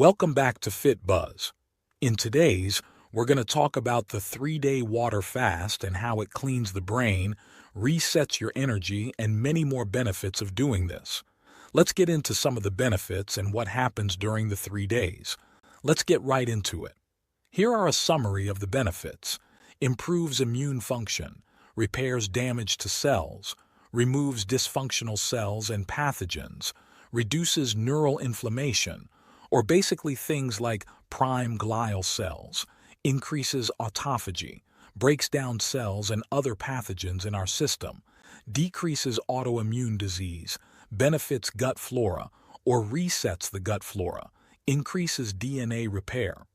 Welcome back to FitBUzz. In today's, we're going to talk about the 3-day water fast and how it cleans the brain, resets your energy, and many more benefits of doing this. Let's get into some of the benefits and what happens during the 3 days. Let's get right into it. Here are a summary of the benefits. Improves immune function, repairs damage to cells, removes dysfunctional cells and pathogens, reduces neural inflammation, or basically things like prime glial cells, increases autophagy, breaks down cells and other pathogens in our system, decreases autoimmune disease, benefits gut flora, or resets the gut flora, increases DNA repair.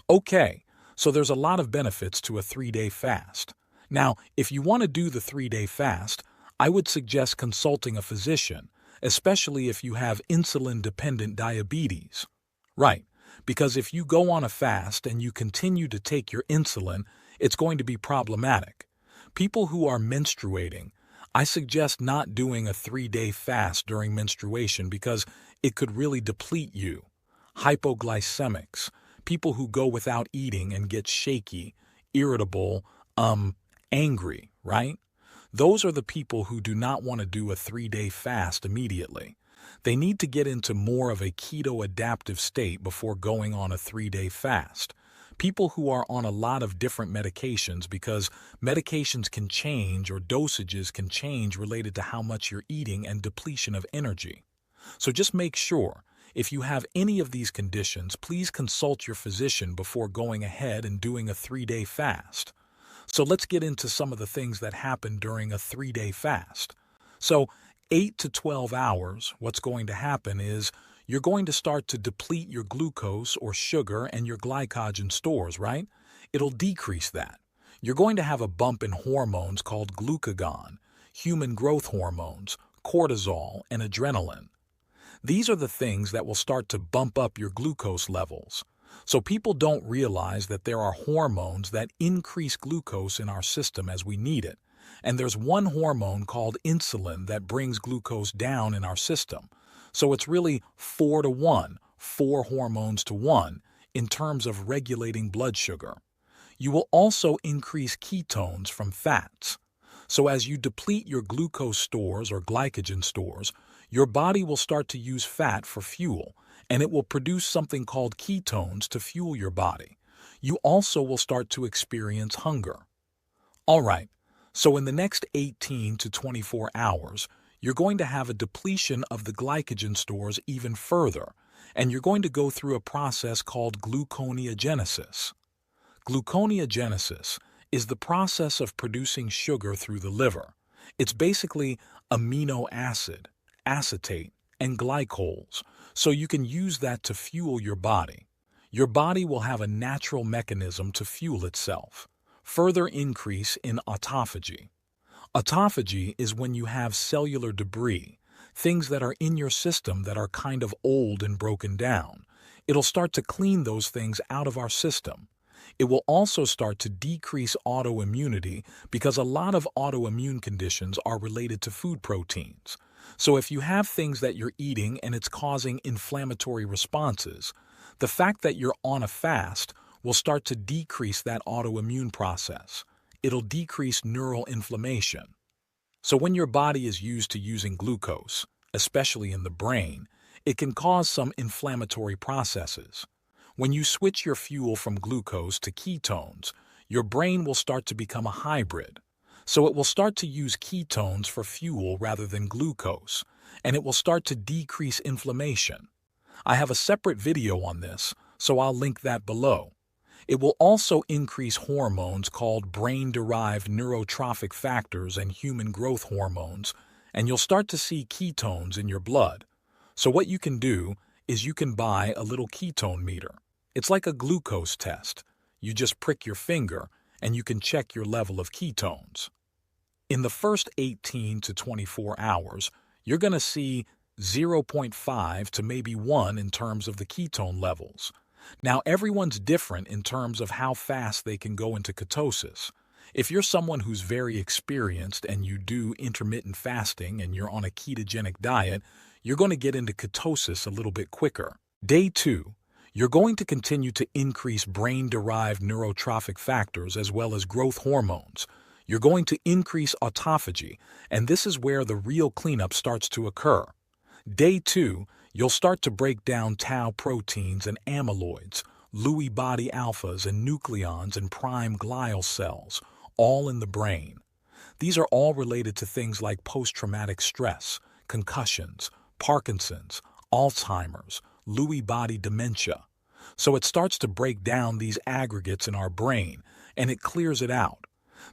Okay, so there's a lot of benefits to a 3-day fast. Now, if you want to do the 3-day fast, I would suggest consulting a physician, especially if you have insulin-dependent diabetes. Right, because if you go on a fast and you continue to take your insulin, it's going to be problematic. People who are menstruating, I suggest not doing a 3-day fast during menstruation because it could really deplete you. Hypoglycemics, people who go without eating and get shaky, irritable, angry, right? Those are the people who do not want to do a 3-day fast immediately. They need to get into more of a keto-adaptive state before going on a 3-day fast. People who are on a lot of different medications, because medications can change or dosages can change related to how much you're eating and depletion of energy. So just make sure, if you have any of these conditions, please consult your physician before going ahead and doing a 3-day fast. So let's get into some of the things that happen during a 3-day fast. So 8 to 12 hours, what's going to happen is you're going to start to deplete your glucose or sugar and your glycogen stores, right? It'll decrease that. You're going to have a bump in hormones called glucagon, human growth hormones, cortisol, and adrenaline. These are the things that will start to bump up your glucose levels. So people don't realize that there are hormones that increase glucose in our system as we need it. And there's one hormone called insulin that brings glucose down in our system. So it's really 4 to 1, 4 hormones to 1, in terms of regulating blood sugar. You will also increase ketones from fats. So as you deplete your glucose stores or glycogen stores, your body will start to use fat for fuel, and it will produce something called ketones to fuel your body. You also will start to experience hunger. All right. So in the next 18 to 24 hours, you're going to have a depletion of the glycogen stores even further, and you're going to go through a process called gluconeogenesis. Gluconeogenesis is the process of producing sugar through the liver. It's basically amino acid, acetate, and glycols, so you can use that to fuel your body. Your body will have a natural mechanism to fuel itself. Further increase in autophagy. Autophagy is when you have cellular debris, things that are in your system that are kind of old and broken down. It'll start to clean those things out of our system. It will also start to decrease autoimmunity because a lot of autoimmune conditions are related to food proteins. So if you have things that you're eating and it's causing inflammatory responses, the fact that you're on a fast will start to decrease that autoimmune process. It'll decrease neural inflammation. So when your body is used to using glucose, especially in the brain, it can cause some inflammatory processes. When you switch your fuel from glucose to ketones, your brain will start to become a hybrid. So it will start to use ketones for fuel rather than glucose, and it will start to decrease inflammation. I have a separate video on this, so I'll link that below. It will also increase hormones called brain-derived neurotrophic factors and human growth hormones, and you'll start to see ketones in your blood. So what you can do is you can buy a little ketone meter. It's like a glucose test. You just prick your finger, and you can check your level of ketones. In the first 18 to 24 hours, you're going to see 0.5 to maybe 1 in terms of the ketone levels. Now, everyone's different in terms of how fast they can go into ketosis. If you're someone who's very experienced and you do intermittent fasting and you're on a ketogenic diet, you're going to get into ketosis a little bit quicker. Day 2, You're going to continue to increase brain-derived neurotrophic factors as well as growth hormones. You're going to increase autophagy, and this is where the real cleanup starts to occur. Day 2, you'll start to break down tau proteins and amyloids, Lewy body alphas and nucleons and prime glial cells, all in the brain. These are all related to things like post-traumatic stress, concussions, Parkinson's, Alzheimer's, Lewy body dementia. So it starts to break down these aggregates in our brain, and it clears it out.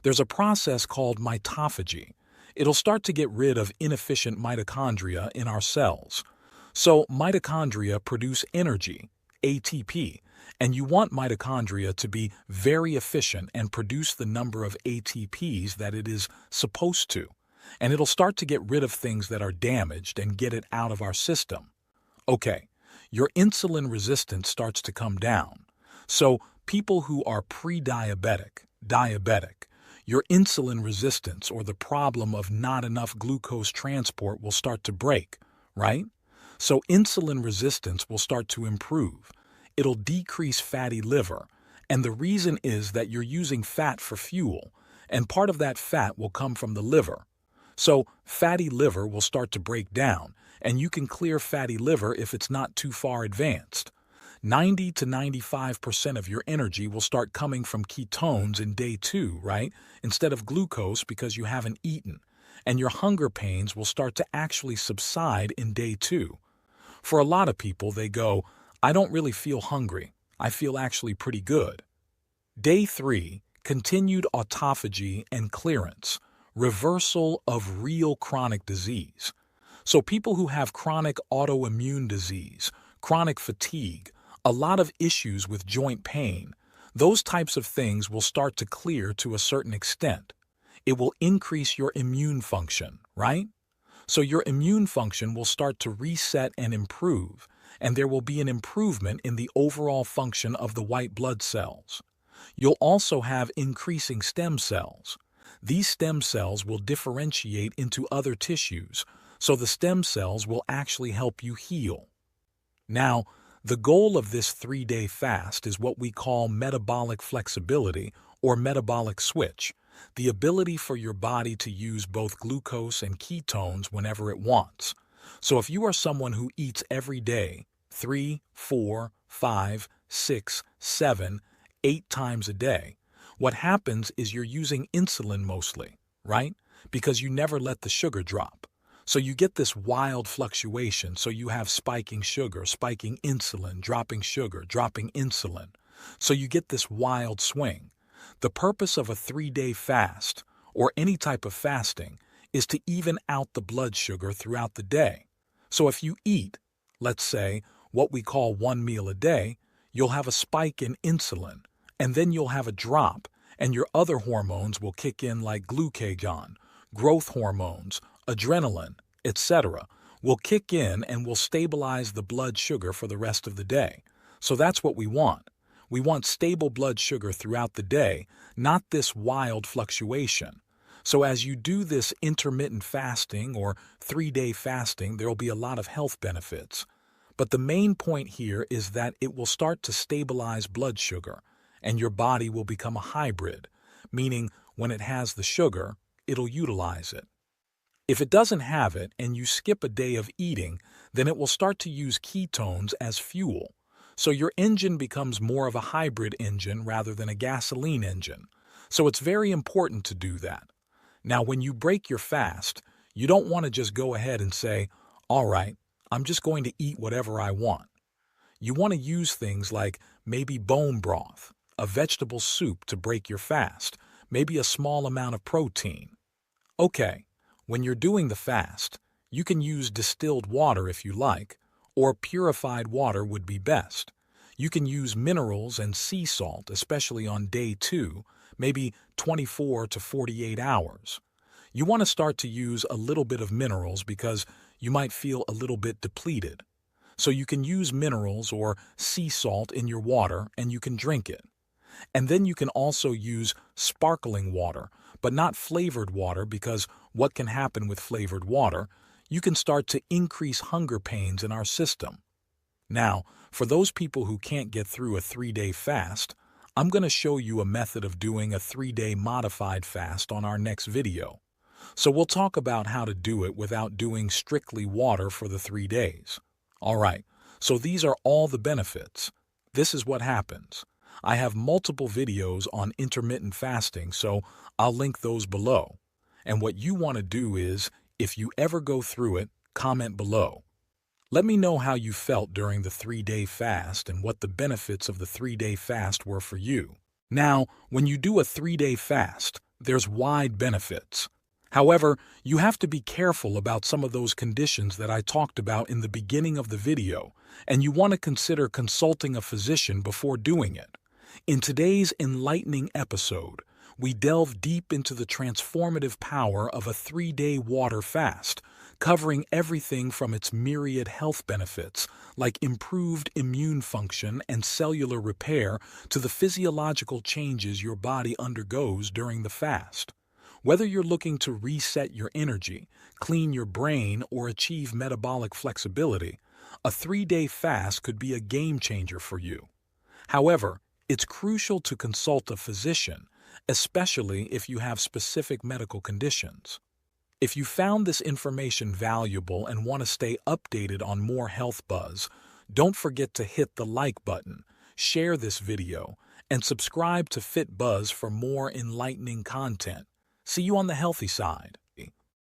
There's a process called mitophagy. It'll start to get rid of inefficient mitochondria in our cells. So mitochondria produce energy, ATP, and you want mitochondria to be very efficient and produce the number of ATPs that it is supposed to. And it'll start to get rid of things that are damaged and get it out of our system. Okay, your insulin resistance starts to come down. So people who are pre-diabetic, diabetic, your insulin resistance or the problem of not enough glucose transport will start to break, right? So insulin resistance will start to improve. It'll decrease fatty liver, and the reason is that you're using fat for fuel, and part of that fat will come from the liver. So fatty liver will start to break down, and you can clear fatty liver if it's not too far advanced. 90 to 95% of your energy will start coming from ketones in day 2, right? Instead of glucose because you haven't eaten. And your hunger pains will start to actually subside in day 2. For a lot of people, they go, I don't really feel hungry. I feel actually pretty good. Day 3, continued autophagy and clearance, reversal of real chronic disease. So people who have chronic autoimmune disease, chronic fatigue, a lot of issues with joint pain, those types of things will start to clear to a certain extent. It will increase your immune function, right? So your immune function will start to reset and improve, and there will be an improvement in the overall function of the white blood cells. You'll also have increasing stem cells. These stem cells will differentiate into other tissues, so the stem cells will actually help you heal. Now, the goal of this 3-day fast is what we call metabolic flexibility or metabolic switch, the ability for your body to use both glucose and ketones whenever it wants. So if you are someone who eats every day, 3, 4, 5, 6, 7, 8 times a day, what happens is you're using insulin mostly, right? Because you never let the sugar drop. So you get this wild fluctuation. So you have spiking sugar, spiking insulin, dropping sugar, dropping insulin. So you get this wild swing. The purpose of a 3-day fast, or any type of fasting, is to even out the blood sugar throughout the day. So if you eat, let's say, what we call 1 meal a day, you'll have a spike in insulin, and then you'll have a drop, and your other hormones will kick in like glucagon, growth hormones, adrenaline, etc., will kick in and will stabilize the blood sugar for the rest of the day. So that's what we want. We want stable blood sugar throughout the day, not this wild fluctuation. So as you do this intermittent fasting or 3-day fasting, there will be a lot of health benefits. But the main point here is that it will start to stabilize blood sugar, and your body will become a hybrid, meaning when it has the sugar, it'll utilize it. If it doesn't have it and you skip a day of eating, then it will start to use ketones as fuel. So your engine becomes more of a hybrid engine rather than a gasoline engine. So it's very important to do that. Now, when you break your fast, you don't want to just go ahead and say, all right, I'm just going to eat whatever I want. You want to use things like maybe bone broth, a vegetable soup to break your fast, maybe a small amount of protein. Okay, when you're doing the fast, you can use distilled water if you like, or purified water would be best. You can use minerals and sea salt, especially on day 2, maybe 24 to 48 hours. You want to start to use a little bit of minerals because you might feel a little bit depleted. So you can use minerals or sea salt in your water and you can drink it. And then you can also use sparkling water, but not flavored water, because what can happen with flavored water? You can start to increase hunger pains in our system. Now, for those people who can't get through a 3-day fast, I'm going to show you a method of doing a 3-day modified fast on our next video. So we'll talk about how to do it without doing strictly water for the 3 days. Alright, so these are all the benefits. This is what happens. I have multiple videos on intermittent fasting, so I'll link those below. And what you want to do is, if you ever go through it, comment below. Let me know how you felt during the 3-day fast and what the benefits of the 3-day fast were for you. Now, when you do a 3-day fast, there's wide benefits. However, you have to be careful about some of those conditions that I talked about in the beginning of the video, and you want to consider consulting a physician before doing it. In today's enlightening episode, we delve deep into the transformative power of a 3-day water fast, covering everything from its myriad health benefits, like improved immune function and cellular repair, to the physiological changes your body undergoes during the fast. Whether you're looking to reset your energy, clean your brain, or achieve metabolic flexibility, a 3-day fast could be a game changer for you. However, it's crucial to consult a physician, especially if you have specific medical conditions. If you found this information valuable and want to stay updated on more health buzz, don't forget to hit the like button, share this video, and subscribe to FitBUzz for more enlightening content. See you on the healthy side.